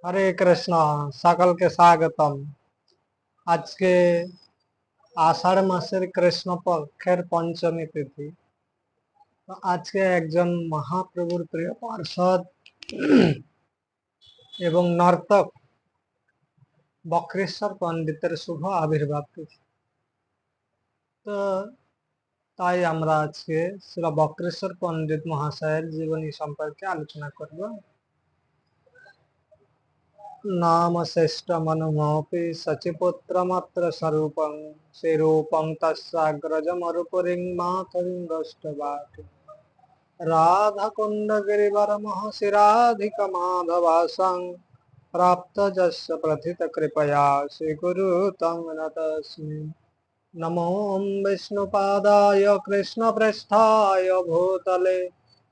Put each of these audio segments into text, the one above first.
হরে কৃষ্ণ। সকলকে স্বাগতম। আজকে আষাঢ় মাসের কৃষ্ণ পক্ষের পঞ্চমী তিথি। তো আজকে একজন মহাপ্রভুর প্রিয় পার্ষদ এবং নর্তক বক্রেশ্বর পণ্ডিতের শুভ আবির্ভাব তিথি। তো তাই আমরা আজকে শ্রী বক্রেশ্বর পণ্ডিত মহাশয়ের জীবনী সম্পর্কে আলোচনা করব। नाम श्रेष्ठमनुमोऽपि शचिपुत्रमत्र स्वरूपं श्रीरूपं तस्याग्रजमरुपुरीं मातरिं दष्टवाटी राधाकुण्डगिरिवरमहशिराधिकमाधवासं प्राप्तजस्य प्रथितकृपया श्रीगुरु तं नतस्मि। नमो विष्णुपादाय कृष्णप्रेष्ठाय भूतले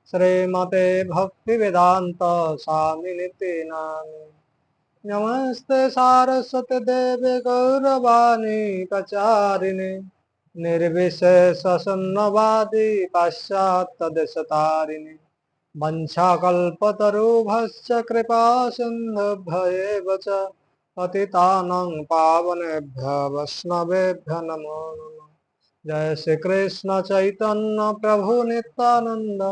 श्रीमते भक्तिवेदान्त स्वामिनिति नामे। नमस्ते सारस्वती देवे गौरवाणी प्रचारिणे निर्विशेष शून्यवादी पाश्चात्य देशतारिणे वंशाकल्पतरुभ्यश्च कृपा सिन्धुभ्येव च पतितानां पावनेभ्यो वैष्णवेभ्यो नमो नमः। जय श्री कृष्ण चैतन्य प्रभु नित्यानंद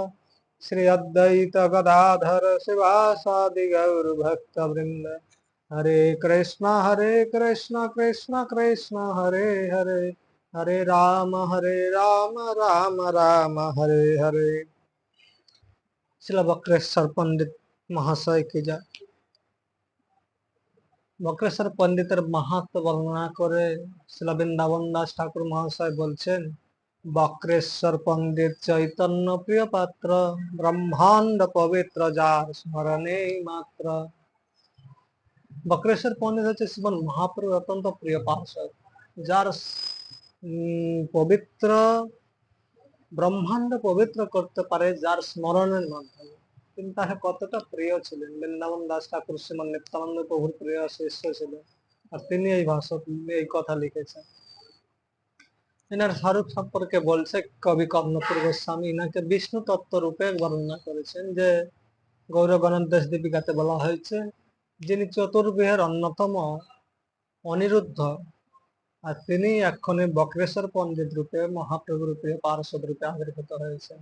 श्री अद्वैत गदाधर शिवासादि गौर भक्त वृंद। हरे कृष्ण कृष्ण कृष्ण हरे हरे हरे राम राम राम हरे हरे। श्रील बक्रेश्वर पंडित महाशय की जय। বক্রেশ্বর পণ্ডিতের মাহাত্ম্য বর্ণনা করে শ্রীল বৃন্দাবন দাস ঠাকুর মহাশয় বলছেন, বক্রেশ্বর পণ্ডিত চৈতন্য প্রিয় পাত্র, ব্রহ্মাণ্ড পবিত্র যার স্মরণে মাত্র। বক্রেশ্বর পণ্ডিত হচ্ছে শ্রীমন মহাপ্রভুর অত্যন্ত প্রিয় পার্ষদ, যার পবিত্র ব্রহ্মাণ্ড পবিত্র করতে পারে যার স্মরণের মাধ্যমে। তিনি তাকে কতটা প্রিয় ছিলেন। বৃন্দাবন দাস ঠাকুর শ্রীমন নিত্যানন্দ প্রভুর প্রিয় শিষ্য ছিলেন, আর তিনি এই ভাষা এই কথা লিখেছেন। এনার স্বরূপ সম্পর্কে বলছে কবি কর্ণপুর গোস্বামী ইনাকে বিষ্ণু তত্ত্ব রূপে বর্ণনা করেছেন, যে গৌর গণদেশ দীপিকাতে বলা হয়েছে যিনি চতুর্বিহের অন্যতম অনিরুদ্ধ, আর তিনি এক্ষণে বক্রেশ্বর পণ্ডিত রূপে মহাপ্রভু রূপে পার্ষদ রূপে আবির্ভূত হয়েছে।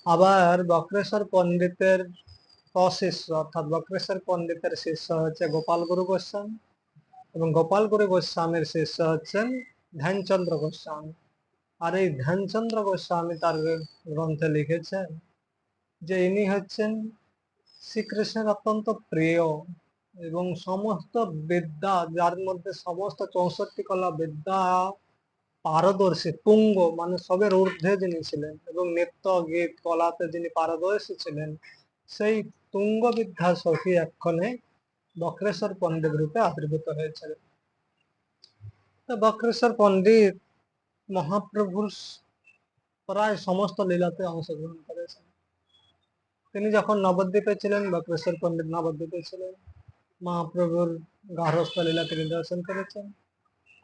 আবার বক্রেশ্বর পণ্ডিতের অশিষ্য অর্থাৎ বক্রেশ্বর পণ্ডিতের শিষ্য হচ্ছে গোপাল গুরু গোস্বামী, এবং গোপাল গুরু গোস্বামীর শিষ্য হচ্ছেন ধ্যানচন্দ্র গোস্বামী। আর এই ধ্যানচন্দ্র গোস্বামী তার গ্রন্থে লিখেছেন যে ইনি হচ্ছেন শ্রীকৃষ্ণের অত্যন্ত প্রিয় এবং সমস্ত বিদ্যা, যার মধ্যে সমস্ত 64 কলা বিদ্যা পারদর্শী, তুঙ্গ মানে সবের ঊর্ধ্বে যিনি ছিলেন, এবং নৃত্য গীত কলাতে যিনি পারদর্শী ছিলেন, সেই তুঙ্গ বিদ্যা সখী এক্ষণে বক্রেশ্বর পণ্ডিত রূপে আবির্ভূত হয়েছিলেন। বক্রেশ্বর পণ্ডিত মহাপ্রভুর প্রায় সমস্ত লীলাতে অংশগ্রহণ করেছেন। তিনি যখন নবদ্বীপে ছিলেন, বক্রেশ্বর পণ্ডিত নবদ্বীপে ছিলেন, মহাপ্রভুর গার্হস্থ লীলা তিনি দর্শন করেছেন।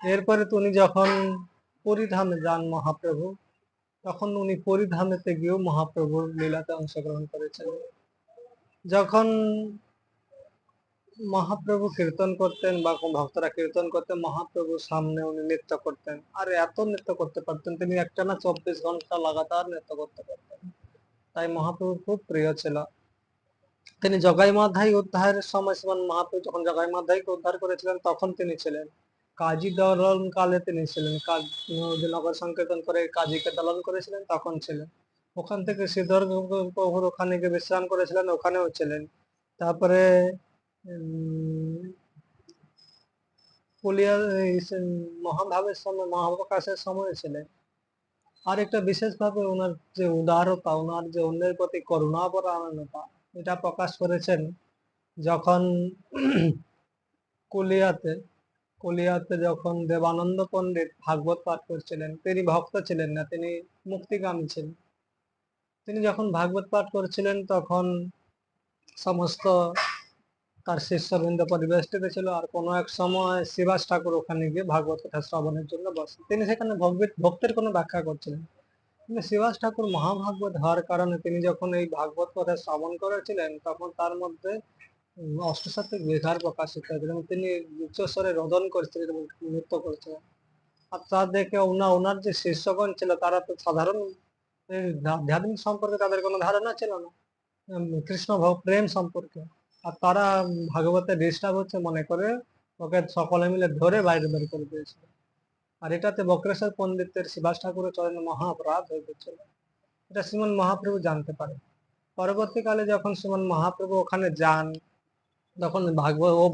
এরপরে তিনি যখন পুরীধামে যান মহাপ্রভু, তখন উনি পুরীধামেতে গিয়েও মহাপ্রভুর লীলাতে অংশগ্রহণ করেছিলেন। যখন মহাপ্রভু কীর্তন করতেন বা ভক্তরা কীর্তন করতেন, মহাপ্রভুর সামনে উনি নৃত্য করতেন, আর এত নৃত্য করতে পারতেন তিনি একটানা 24 ঘন্টা লাগাতার নৃত্য করতে পারতেন। তাই মহাপ্রভু খুব প্রিয় ছিল। তিনি জগাই মাধাই উদ্ধারের সময় মহাপ্রভু যখন জগাই মাধাইকে উদ্ধার করেছিলেন তখন তিনি ছিলেন। কাজী দলন কালে তিনি ছিলেন, নগর সংকীর্তন করে কাজীকে দলন করেছিলেন তখন ছিলেন। ওখান থেকে শ্রীধর প্রভুর ওখানে গিয়ে বিশ্রাম করেছিলেন, ওখানেও ছিলেন। তারপরে মহাভাবের সময়, মহাপ্রকাশের সময় ছিলেন। আর একটা বিশেষভাবে ওনার যে উদারতা, ওনার যে অন্যের প্রতি করুণাপরায়ণতা, এটা প্রকাশ করেছেন যখন কুলিয়াতে যখন দেবানন্দ পণ্ডিত ভাগবত পাঠ করছিলেন। তিনি ভক্ত ছিলেন না, তিনি মুক্তিগামী ছিলেন। তিনি যখন ভাগবত পাঠ করছিলেন তখন সমস্ত তার শিষ্যবৃন্দ পরিবেষ্টিত ছিল, আর কোনো এক সময় শিবাস ঠাকুর ওখানে গিয়ে ভাগবত কথা শ্রবণের জন্য বসেন। তিনি সেখানে ভক্তের কোনো ব্যাখ্যা করছিলেন, কিন্তু শিবাস ঠাকুর মহাভাগবত হওয়ার কারণে তিনি যখন এই ভাগবত কথা শ্রবণ করেছিলেন তখন তার মধ্যে অষ্টসাত্ত্বিক বিকার প্রকাশিত হয়েছিল এবং তিনি উচ্চস্বরে রোদন করেছিলেন এবং নৃত্য করেছিলেন। আর তা দেখে ওনার যে শিষ্যগণ ছিল তারা তো সাধারণ আধ্যাত্মিক সম্পর্কে তাদের কোনো ধারণা ছিল না, কৃষ্ণ প্রেম সম্পর্কে। আর তারা ভাগবতের ডিস্টার্ব হচ্ছে মনে করে ওকে সকলে মিলে ধরে বাইরে বের করে দিয়েছিল। আর এটাতে বক্রেশ্বর পণ্ডিতের শিবাস ঠাকুরের চরণে মহা অপরাধ হয়ে গেছিল। এটা শ্রীমন মহাপ্রভু জানতে পারে। পরবর্তীকালে যখন শ্রীমন মহাপ্রভু ওখানে যান, তখন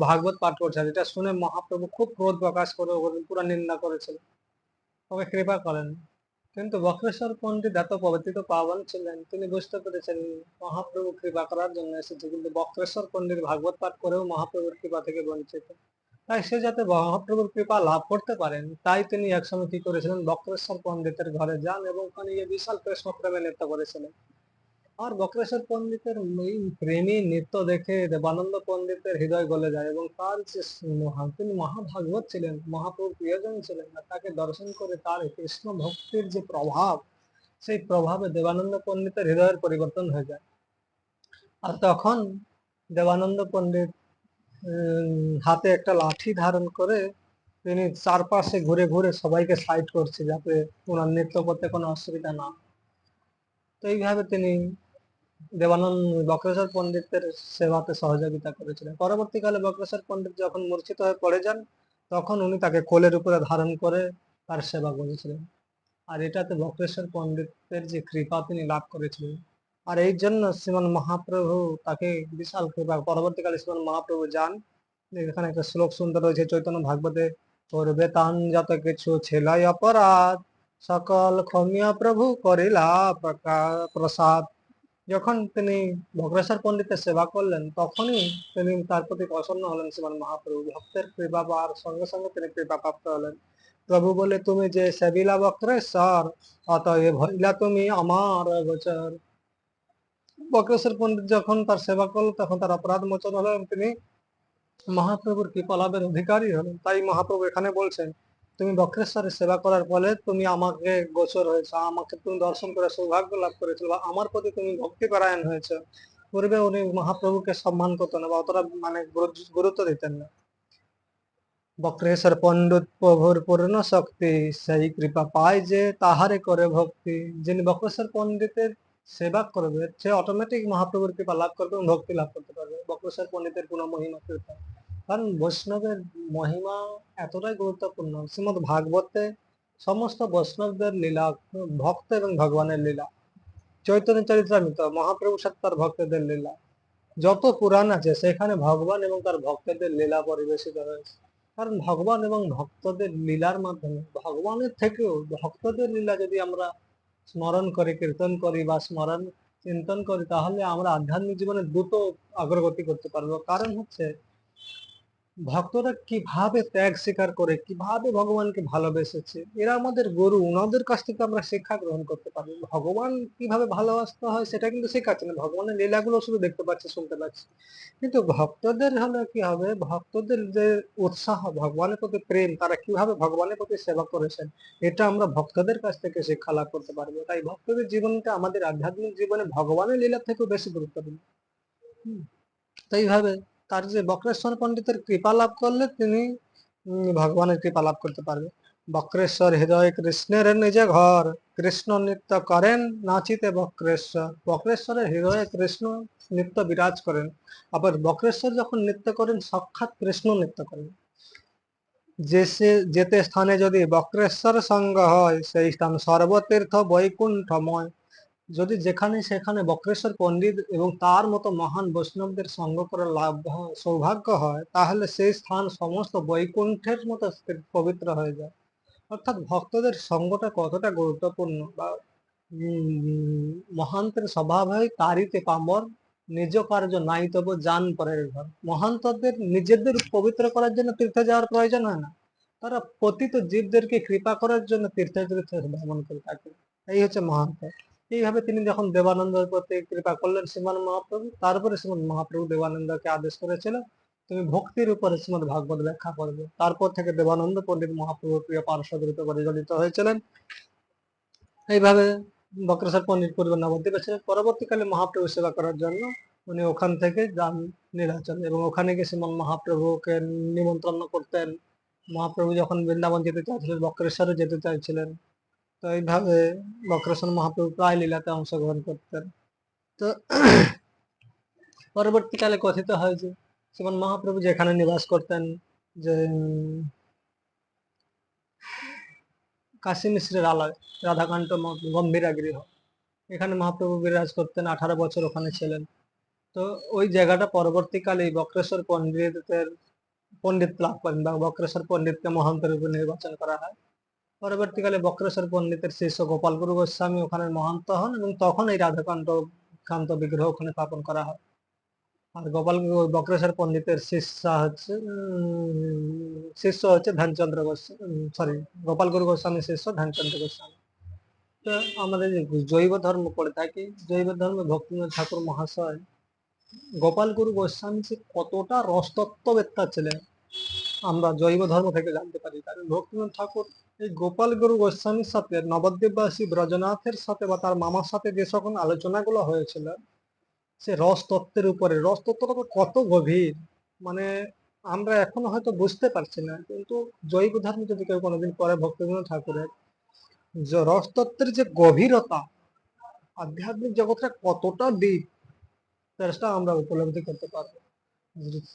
ভাগবত পাঠ করছে, আর এটা শুনে মহাপ্রভু খুব ক্রোধ প্রকাশ করে ওকে পুরো নিন্দা করেছিল, ওকে কৃপা করেন। কিন্তু বক্রেশ্বর পণ্ডিত এত পবিত্র পাবন ছিলেন, তিনি বুঝতে পেরেছেন মহাপ্রভু কৃপা করার জন্য এসেছে, কিন্তু বক্রেশ্বর পণ্ডিত ভাগবত পাঠ করেও মহাপ্রভুর কৃপা থেকে বঞ্চিত। তাই সে যাতে মহাপ্রভুর কৃপা লাভ করতে পারেন, তাই তিনি একসময় কি করেছিলেন, বক্রেশ্বর পণ্ডিতের ঘরে যান এবং ওখানে গিয়ে বিশাল কৃষ্ণ প্রেমে নৃত্য করেছিলেন। আর বক্রেশ্বর পণ্ডিতের এই প্রেমী নৃত্য দেখে দেবানন্দ পণ্ডিতের হৃদয় গলে যায় এবং তার যে তিনি মহাভাগবত ছিলেন, মহাপ্রভুর প্রিয়জন ছিলেন, আর তাকে দর্শন করে তার কৃষ্ণ ভক্তির যে প্রভাব, সেই প্রভাবে দেবানন্দ পণ্ডিতের হৃদয়ের পরিবর্তন হয়ে যায়। আর তখন দেবানন্দ পণ্ডিত হাতে একটা লাঠি ধারণ করে তিনি চারপাশে ঘুরে ঘুরে সবাইকে সাইড করছে যাতে ওনার নৃত্য করতে কোনো অসুবিধা না। তো এইভাবে তিনি দেবানন্দ বক্রেশ্বর পণ্ডিতের সেবাতে সহযোগিতা করেছিলেন। পরবর্তীকালে বক্রেশ্বর পণ্ডিত যখন মূর্ছিত হয়ে পড়ে যান, তখন উনি তাকে কোলের উপরে ধারণ করে তার সেবা করেছিলেন। আর এটাতে বক্রেশ্বর পণ্ডিতের যে কৃপা তিনি লাভ করেছিলেন। আর এই জন্য শ্রীমান মহাপ্রভু তাকে বিশাল কৃপা, পরবর্তীকালে শ্রীমান মহাপ্রভু যান, এখানে একটা শ্লোক শুনতে রয়েছে চৈতন্য ভাগবতে, করবে তান যত কিছু ছেলাই অপরাধ, সকল ক্ষমিয়া প্রভু করিলা প্রসাদ। যখন তিনি বক্রেশ্বর পণ্ডিতের সেবা করলেন, তখনই তিনি তার প্রতি প্রসন্ন হলেন শ্রীমান মহাপ্রভু। ভক্তের কৃপা পাওয়ার সঙ্গে সঙ্গে তিনি কৃপা প্রাপ্ত হলেন। প্রভু বলে, তুমি যে সেবিলা বক্রেশ্বর, অতএব হইলা তুমি আমার গোচর। বক্রেশ্বর পণ্ডিত যখন তার সেবা করলেন, তখন তার অপরাধ মোচন হলো এবং তিনি মহাপ্রভুর কৃপা লাভের অধিকারী হলেন। তাই মহাপ্রভু এখানে বলছেন, তুমি বক্রেশ্বরের সেবা করার ফলে তুমি আমাকে গোচর হয়েছে, আমাকে তুমি দর্শন করে সৌভাগ্য লাভ করেছিল, বা আমার প্রতি তুমি ভক্তিপরায়ণ হয়েছে। পূর্বে উনি মহাপ্রভুকে সম্মান করতেন না বা অতটা গুরুত্ব দিতেন না। বক্রেশ্বর পণ্ডিত প্রভুর পূর্ণ শক্তি, সেই কৃপা পায় যে তাহারে করে ভক্তি। যিনি বক্রেশ্বর পণ্ডিতের সেবা করবে, সে অটোমেটিক মহাপ্রভুর কৃপা লাভ করবে এবং ভক্তি লাভ করতে পারবে। বক্রেশ্বর পণ্ডিতের গুণ মহিমা কৃপা, কারণ বৈষ্ণবের মহিমা এতটাই গুরুত্বপূর্ণ। শ্রীমদ ভাগবতে সমস্ত বৈষ্ণবদের লীলা, ভক্ত এবং ভগবানের লীলা। চৈতন্য চরিতামৃত মহাপ্রভুর সাথে তার ভক্তদের লীলা, যত পুরাণ আছে সেখানে ভগবান এবং তার ভক্তদের লীলা পরিবেশিত হয়েছে। কারণ ভগবান এবং ভক্তদের লীলার মাধ্যমে, ভগবানের থেকেও ভক্তদের লীলা যদি আমরা স্মরণ করি, কীর্তন করি বা স্মরণ চিন্তন করি, তাহলে আমরা আধ্যাত্মিক জীবনে দ্রুত অগ্রগতি করতে পারবো। কারণ হচ্ছে ভক্তরা কিভাবে ত্যাগ স্বীকার করে, কিভাবে ভগবানকে ভালোবেসেছে, এরা আমাদের গুরু, ওনাদের কাছ থেকে আমরা শিক্ষা গ্রহণ করতে পারি। ভগবান কিভাবে ভালোবাসতে হয় সেটা কিন্তু শেখাচ্ছে না, ভগবানের লীলাগুলো শুধু দেখতে পাচ্ছি, শুনতে পাচ্ছি। কিন্তু ভক্তদের হলে কি হবে, ভক্তদের যে উৎসাহ, ভগবানের প্রতি প্রেম, তারা কিভাবে ভগবানের প্রতি সেবা করেছেন, এটা আমরা ভক্তদের কাছ থেকে শিক্ষা লাভ করতে পারবো। তাই ভক্তদের জীবনটা আমাদের আধ্যাত্মিক জীবনে ভগবানের লীলা থেকেও বেশি গুরুত্বপূর্ণ। তো এইভাবে তার যে বক্রেশ্বর পণ্ডিতের কৃপা লাভ করলে তিনি ভগবানের কৃপা লাভ করতে পারবে। বক্রেশ্বর হৃদয় কৃষ্ণের নিজে ঘর, কৃষ্ণ নৃত্য করেন নাচিতে বক্রেশ্বর। বক্রেশ্বরের হৃদয়ে কৃষ্ণ নৃত্য বিরাজ করেন। আবার বক্রেশ্বর যখন নৃত্য করেন, সাক্ষাৎ কৃষ্ণ নৃত্য করেন। যেতে স্থানে যদি বক্রেশ্বর সঙ্গ হয়, সেই স্থান সর্বতীর্থ বৈকুণ্ঠময়। যদি যেখানে সেখানে বক্রেশ্বর পণ্ডিত এবং তার মতো মহান বৈষ্ণবদের সঙ্গ করার লাভ সৌভাগ্য হয়, তাহলে সেই স্থান সমস্ত বৈকুণ্ঠের মতো পবিত্র হয়ে যায়। অর্থাৎ ভক্তদের সঙ্গটা কতটা গুরুত্বপূর্ণ, বা মহান্তের স্বভাব হয় তারিতে পামর, নিজ কার্য নাই তবু যান পরের ঘর। মহান্তদের নিজেদের পবিত্র করার জন্য তীর্থে যাওয়ার প্রয়োজন হয় না, তারা পতিত জীবদেরকে কৃপা করার জন্য তীর্থে তীর্থে ভ্রমণ করে থাকে। এই হচ্ছে মহান্ত। এইভাবে তিনি যখন দেবানন্দের প্রতি কৃপা করলেন শ্রীমান মহাপ্রভু, তারপরে শ্রীমদ মহাপ্রভু দেবানন্দকে আদেশ করেছিল, তুমি ভক্তির উপরে শ্রীমদ ভাগবত ব্যাখ্যা করবে। তারপর থেকে দেবানন্দ পণ্ডিত মহাপ্রভুর প্রিয় পার্শ্বদ রূপে পরিগণিত হয়েছিলেন। এইভাবে বক্রেশ্বর পণ্ডিত পূর্বে নবদ্বীপে ছিলেন। পরবর্তীকালে মহাপ্রভু সেবা করার জন্য উনি ওখান থেকে যান নীলাচল, এবং ওখানে গিয়ে শ্রীমন মহাপ্রভুকে নিমন্ত্রণ করতেন। মহাপ্রভু যখন বৃন্দাবন যেতে চাইছিলেন, বক্রেশ্বরে যেতে চাইছিলেন, তো এইভাবে বক্রেশ্বর মহাপ্রভু প্রায় লীলাতে অংশগ্রহণ করতেন। তো পরবর্তীকালে কথিত হয় যে শ্রীমন মহাপ্রভু যেখানে নিবাস করতেন, যে কাশী মিশ্রের আলয়, রাধাকান্ত গম্ভীরা গৃহ, এখানে মহাপ্রভু বিরাজ করতেন, 18 বছর ওখানে ছিলেন। তো ওই জায়গাটা পরবর্তীকালে এই বক্রেশ্বর পণ্ডিত লাভ করেন, বা বক্রেশ্বর পণ্ডিতকে মহন্ত রূপে নির্বাচন করা হয়। পরবর্তীকালে বক্রেশ্বর পণ্ডিতের শিষ্য গোপাল গুরু গোস্বামী ওখানে মহন্ত হন, এবং তখন এই কান্ত বিগ্রহ ওখানে স্থাপন করা হয়। আর বক্রেশ্বর পণ্ডিতের শিষ্য হচ্ছে ধ্যানচন্দ্র গোস্বামী, সরি, গোপাল গুরু গোস্বামীর শিষ্য ধ্যানচন্দ্র গোস্বামী। তো আমাদের যে জৈব ধর্ম পড়ে থাকি, জৈব ধর্মে ভক্তিনাথ ঠাকুর মহাশয় গোপাল গুরু গোস্বামী যে কতটা রসতত্ত্ববেত্তা ছিলেন আমরা জৈব ধর্ম থেকে জানতে পারি। কারণ ভক্তিনাথ ঠাকুর এই গোপাল গুরু গোস্বামীর সাথে নবদ্বীপবাসী ব্রজনাথের সাথে বা তার মামার সাথে যে সকল আলোচনাগুলো হয়েছিল, সে রসতত্ত্বের উপরে, রসতত্ত্বটা কত গভীর, মানে আমরা এখনো হয়তো বুঝতে পারছি না। কিন্তু জৈব ধর্ম যদি কেউ কোনোদিন পরে ভক্তিবিনোদ ঠাকুরের রসতত্ত্বের যে গভীরতা, আধ্যাত্মিক জগৎটা কতটা ডিপ, সেটা আমরা উপলব্ধি করতে পারবো।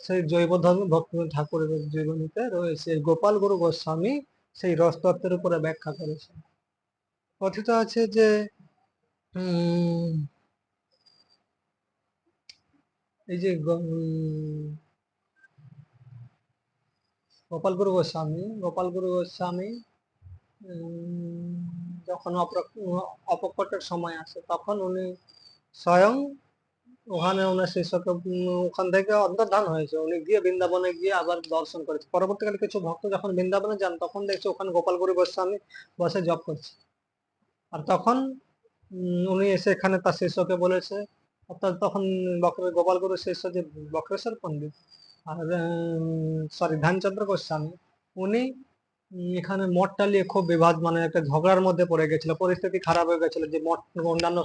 সেই জৈব ধর্ম ভক্তিবিনোদ ঠাকুরের জীবনীতে রয়েছে। গোপাল গুরু গোস্বামী সেই রসতত্ত্বের উপরে ব্যাখ্যা করেছেন। কথিত আছে যে এই যে গোপাল গুরু গোস্বামী যখন অপকটের সময় আসে, তখন উনি স্বয়ং ওখানে ওনার শিষ্যকে ওখান থেকে অন্তর্ধান হয়েছে। উনি গিয়ে বৃন্দাবনে গিয়ে আবার দর্শন করেছে। পরবর্তীকালে কিছু ভক্ত যখন বৃন্দাবনে যান, তখন দেখছে ওখানে গোপাল গুরু গোস্বামী বসে জপ করছে। আর তখন উনি এসে এখানে তার শিষ্যকে বলেছে, অর্থাৎ তখন গোপাল গুরুর শিষ্য যে বক্রেশ্বর পণ্ডিত আর সরি ধ্যানচন্দ্র গোস্বামী, উনি এখানে মঠটা নিয়ে খুব বিবাদ, মানে একটা ঝগড়ার মধ্যে পড়ে গেছিল, পরিস্থিতি খারাপ হয়ে গেছিল, যে মঠ অন্যান্য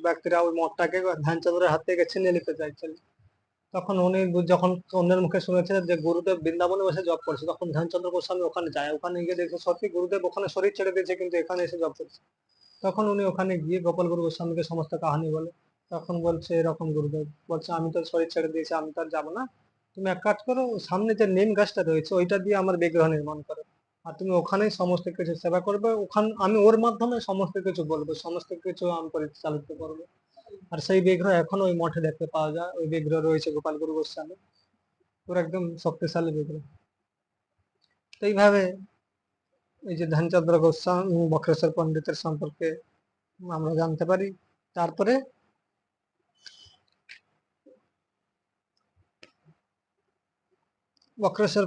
ব্যক্তিরা ওই মঠটাকে ধ্যানচন্দ্রের হাত থেকে ছিনিয়ে নিতে চাইছিল। তখন উনি যখন অন্যের মুখে শুনেছিলেন যে গুরুদেব বৃন্দাবনে বসে জব করছে, তখন ধ্যানচন্দ্র গোস্বামী ওখানে যায়। ওখানে গিয়ে দেখে সত্যি গুরুদেব ওখানে শরীর ছেড়ে দিয়েছে, কিন্তু এখানে এসে জব করছে। তখন উনি ওখানে গিয়ে গোপাল গুরু গোস্বামীকে সমস্ত কাহিনী বলে। তখন বলছে এরকম, গুরুদেব বলছে আমি তো শরীর ছেড়ে দিয়েছি, আমি তো আর যাবো না। তুমি এক কাজ করো, সামনে যে নিম গাছটা রয়েছে ওইটা দিয়ে আমার বিগ্রহ নির্মাণ করো, আর তুমি ওখানেই সমস্ত কিছু সেবা করবে। ওখানে আমি ওর মাধ্যমে সমস্ত কিছু বলবো, সমস্ত কিছু আমি পরিচালিত করবো। আর সেই বিগ্রহ এখন ওই মঠে দেখতে পাওয়া যায়। ওই বিগ্রহ রয়েছে গোপাল গুরু গোস্বামী, পুরো একদম শক্তিশালী বিগ্রহ। তো এইভাবে এই যে ধ্যানচন্দ্র গোস্বামী বক্রেশ্বর পণ্ডিতের সম্পর্কে আমরা জানতে পারি। তারপরে বক্রেশ্বর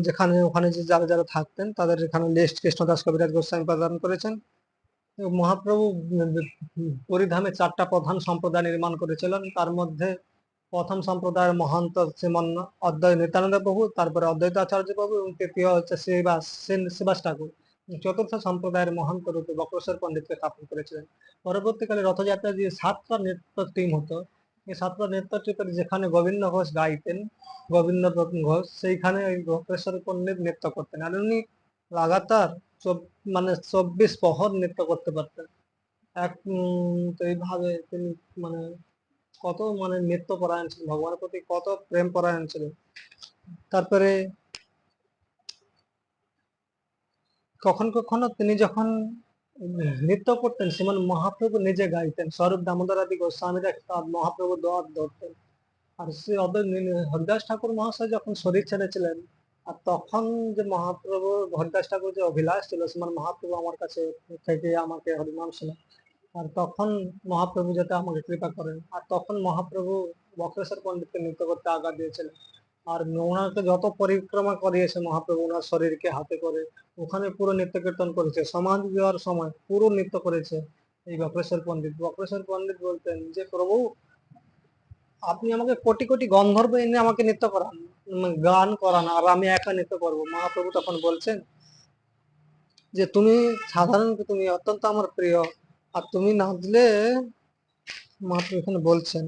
যেখানে ওখানে যে যারা যারা থাকতেন তাদের এখানে লিস্ট কৃষ্ণদাস কবিরাজ গোস্বামী প্রদান করেছেন। মহাপ্রভু পরিধামে 4টা প্রধান সম্প্রদায় নির্মাণ করেছিলেন। তার মধ্যে প্রথম সম্প্রদায়ের মহন্ত শ্রীমন অদ্বৈত নিত্যানন্দ প্রভু, তারপরে অদ্বৈত আচার্য প্রভু, এবং তৃতীয় হচ্ছে শ্রীবাস ঠাকুর। চতুর্থ সম্প্রদায়ের মহন্ত রূপে বক্রেশ্বর পণ্ডিতকে স্থাপন করেছিলেন। পরবর্তীকালে রথযাত্রা দিয়ে 7টা নৃত্য টিম হতো। এই 7টা নৃত্য টিমের যেখানে গোবিন্দ ঘোষ গাইতেন, গোবিন্দ ঘোষ, সেইখানে ওই বক্রেশ্বর পণ্ডিত নৃত্য করতেন। আর উনি লাগাতার মানে 24 প্রহর নৃত্য করতে পারতেন। তো এইভাবে তিনি মানে কত মানে নৃত্য পরায়ণ ছিলেন, ভগবানের প্রতি কত প্রেম পরায়ণ ছিলেন। তারপরে কখন কখনো তিনি যখন নৃত্য করতেন, শ্রীমান মহাপ্রভু নিজে গাইতেন, স্বরূপ দামোদর আদি গোস্বামীরা মহাপ্রভু দোয়ার ধরতেন। আর শ্রী হরিদাস ঠাকুর মহাশয় যখন শরীর ছেড়েছিলেন, আর তখন যে মহাপ্রভু হরিদাস ঠাকুর যে অভিলাষ ছিল, শ্রীমান মহাপ্রভু আমার কাছে থেকে আমাকে হরিনাম শোনা, আর তখন মহাপ্রভু যাতে আমাকে কৃপা করেন। আর তখন মহাপ্রভু বক্রেশ্বর পণ্ডিতকে নৃত্য করতে আজ্ঞা দিয়েছিলেন। আর ওনাকে যত পরিক্রমা করিয়েছে মহাপ্রভু ওনার শরীরকে হাতে করে, ওখানে পুরো নৃত্য কীর্তন করেছে। সমাধি দেওয়ার সময় পুরো নৃত্য করেছে এই বক্রেশ্বর পণ্ডিত। বক্রেশ্বর পণ্ডিত বলতেন যে প্রভু, আপনি আমাকে কোটি কোটি গন্ধর্ব এনে আমাকে নৃত্য করান, গান করান, আর আমি একা নৃত্য করবো। মহাপ্রভু তখন বলছেন যে তুমি সাধারণত, তুমি অত্যন্ত আমার প্রিয়, আর তুমি নাচলে, মহাপ্রভু এখানে বলছেন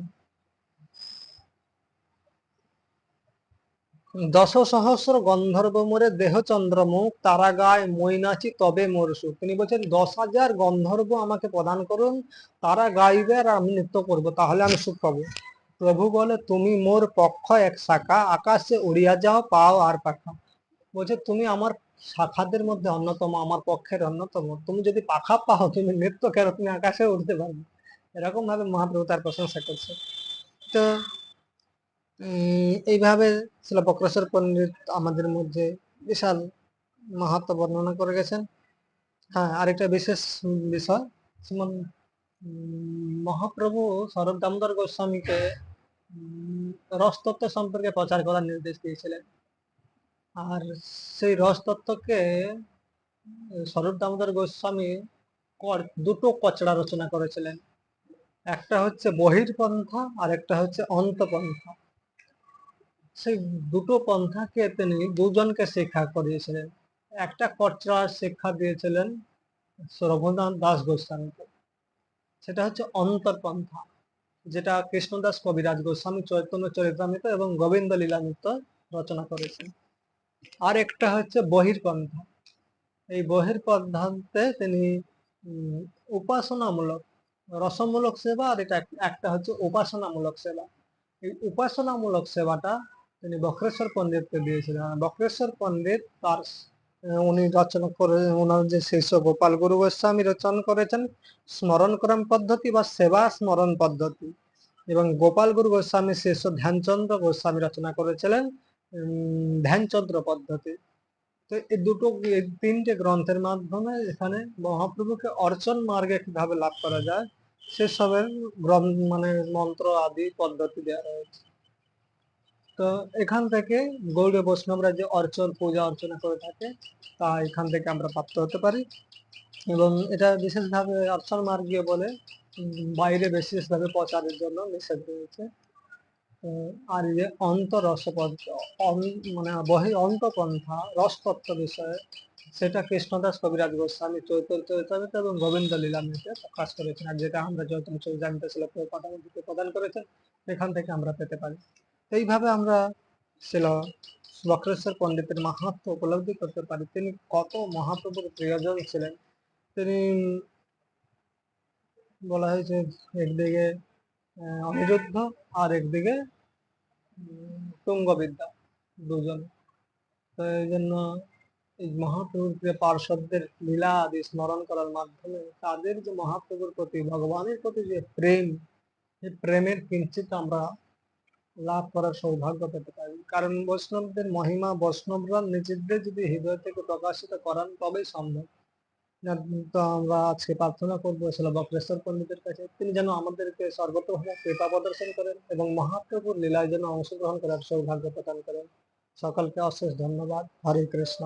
দশ সহস্র গন্ধর্ব মোরে দেহ চন্দ্রমুখ তারা গায় মৈনাচি তবে মোর সুখ। তিনি বলছেন 10,000 গন্ধর্ব আমাকে প্রদান করুন, তারা গাইবে আর আমি নৃত্য করবো, তাহলে আমি সুখ পাবো। প্রভু বলে তুমি মোর পক্ষ এক শাখা, আকাশে উড়িয়া যাও পাও আর পাখা। বলছে তুমি আমার শাখাদের মধ্যে অন্যতম, আমার পক্ষের অন্যতম, তুমি যদি পাখা পাও তুমি নৃত্য করো, তুমি আকাশে উঠতে পারবে। এরকম ভাবে মহাপ্রভু তার প্রশংসা করছে। তো এইভাবে শিলা বক্রেশ্বর পণ্ডিত আমাদের মধ্যে বিশাল মাহাত্ম্য বর্ণনা করে গেছেন। হ্যাঁ, আরেকটা বিশেষ বিষয়, যেমন মহাপ্রভু স্বরূপ দামোদর গোস্বামীকে রসতত্ত্ব সম্পর্কে প্রচার করার নির্দেশ দিয়েছিলেন। আর সেই রসতত্ত্বকে স্বরূপ দামোদর গোস্বামী দুটো কচড়া রচনা করেছিলেন। একটা হচ্ছে বহির্পন্থা আর একটা হচ্ছে অন্তপন্থা। সেই দুটো পন্থাকে তিনি দুজনকে শিক্ষা করিয়েছিলেন। একটা কচড়া শিক্ষা দিয়েছিলেন রঘুনাথ দাস গোস্বামীকে, সেটা হচ্ছে অন্তরপন্থা, যেটা কৃষ্ণদাস কবিরাজ গোস্বামী চৈতন্য চরিতামৃত এবং গোবিন্দ লীলামৃত রচনা করেছেন। আর একটা হচ্ছে বহির্পন্থা। এই বহির্পন্থাতে তিনি উপাসনামূলক, রসমূলক সেবা, আর এটা একটা হচ্ছে উপাসনামূলক সেবা। এই উপাসনামূলক সেবাটা তিনি বক্রেশ্বর পণ্ডিতকে দিয়েছিলেন। বক্রেশ্বর পণ্ডিত তার উনি রচনা করে, ওনার যে শিষ্য গোপাল গুরু গোস্বামী রচনা করেছেন স্মরণক্রম পদ্ধতি বা সেবা স্মরণ পদ্ধতি, এবং গোপাল গুরু গোস্বামীর শিষ্য ধ্যানচন্দ্র গোস্বামী রচনা করেছিলেন ধ্যানচন্দ্র পদ্ধতি। তো এই দুটো, এই তিনটে গ্রন্থের মাধ্যমে এখানে মহাপ্রভুকে অর্চন মার্গে কিভাবে লাভ করা যায় সেসবের মানে মন্ত্র আদি পদ্ধতি দেওয়া রয়েছে। তো এখান থেকে গৌড়ীয় বৈষ্ণবরা যে অর্চন পূজা অর্চনা করে থাকে তা এখান থেকে আমরা প্রাপ্ত হতে পারি, এবং এটা বিশেষভাবে অর্চন মার্গীয় বলে বাইরে বিশেষভাবে প্রচারের জন্য নিষেধ রয়েছে। আর এই যে মানে অন্তপন্থা রসতত্ত্ব বিষয়ে, সেটা কৃষ্ণদাস কবিরাজ গোস্বামী চৈতন্য চরিতামৃত এবং গোবিন্দ লীলামৃতে প্রকাশ করেছেন, আর যেটা আমরা চৈতন্য চরিতামৃত ছিল প্রদান করেছেন, এখান থেকে আমরা পেতে পারি। এইভাবে আমরা ছিল বক্রেশ্বর পণ্ডিতের মাহাত্ম্য উপলব্ধি করতে পারি। তিনি কত মহাপ্রভুর প্রিয়জন ছিলেন। তিনি বলা হয়েছে একদিকে অনিরুদ্ধ আর একদিকে তুঙ্গবিদ্যা, দুজন। তো এই জন্য এই মহাপ্রভুর যে পার্শ্বদের লীলা আদি স্মরণ করার মাধ্যমে তাদের যে মহাপ্রভুর প্রতি ভগবানের প্রতি যে প্রেম, এই প্রেমের কিঞ্চিত আমরা লাভ করার সৌভাগ্য পেতে পারি। কারণ বৈষ্ণবদের মহিমা বৈষ্ণবরা নিজেদের যদি হৃদয় থেকে প্রকাশিত করান তবেই সম্ভব। তো আমরা আজকে প্রার্থনা করবো ছিল বক্রেশ্বর পণ্ডিতের কাছে, তিনি যেন আমাদেরকে সর্বতভাবে কৃপা প্রদর্শন করেন এবং মহাপ্রভুর লীলায় যেন অংশগ্রহণ করার সৌভাগ্য প্রদান করেন। সকলকে অশেষ ধন্যবাদ। হরে কৃষ্ণ।